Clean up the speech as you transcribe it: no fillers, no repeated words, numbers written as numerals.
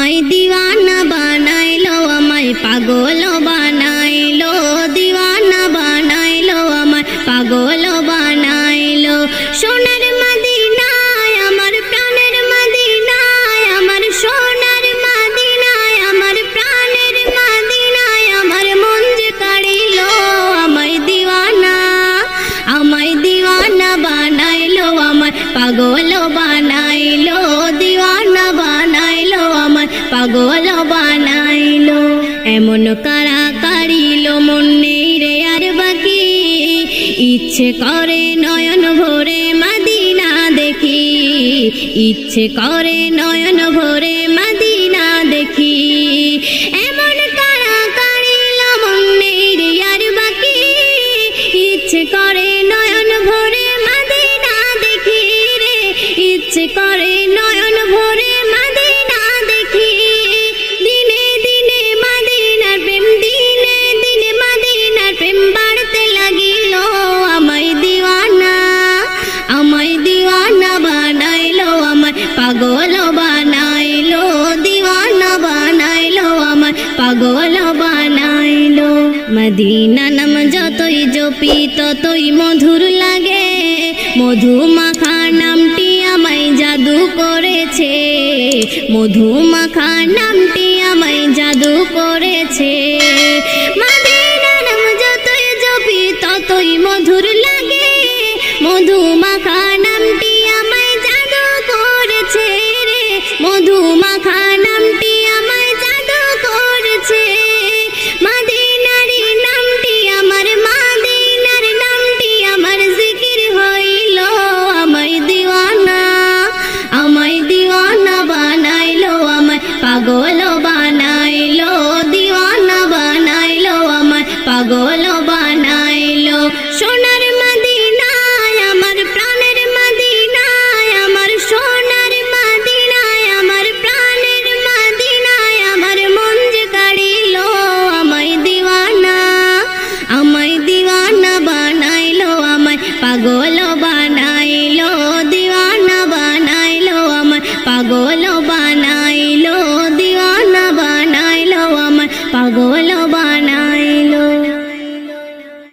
আমায় দিওয়ানা বানাইলো, আমায় পাগল বানাইলো, দিওয়ানা বানাইলো, আমায় পাগল বানাইলো। সোনার মদিনায় আমার প্রাণের মদিনায়, আমার সোনার মদিনায় আমার প্রাণের মদিনায় আমার মন যে কাড়িলো। আমায় দিওয়ানা বানাইলো, আমায় পাগল বানাইলো, দিওয়ানা বানাইলো, আমায় পাগল বানাইলো। এমন কারা কাড়িলো মন নেই রে আর বাকি, ইচ্ছে করে নয়ন ভরে মদিনা দেখি, ইচ্ছে করে নয়ন ভরে মদিনা দেখি। এমন কারা কাড়িলো মন নেই রে আর বাকি, ইচ্ছে করে নয়ন ভরে মদিনা দেখি রে, ইচ্ছে করে নয়ন ভরে মদিনা দেখি। দিনে দিনে মদিনার প্রেম, দিনে দিনে মদিনার প্রেম বাড়তে লাগিল। আমায় দিওয়ানা বানাইলো, আমায় পাগল বানাইলো, দিওয়ানা বানাইলো, আমায় পাগল বানাইলো। মদিনা নাম যতই জপি ততই মধুর লাগে, মধু মাখা নামটি আমায় জাদু করেছে, মধু মাখা নামটি আমায় জাদু করেছে।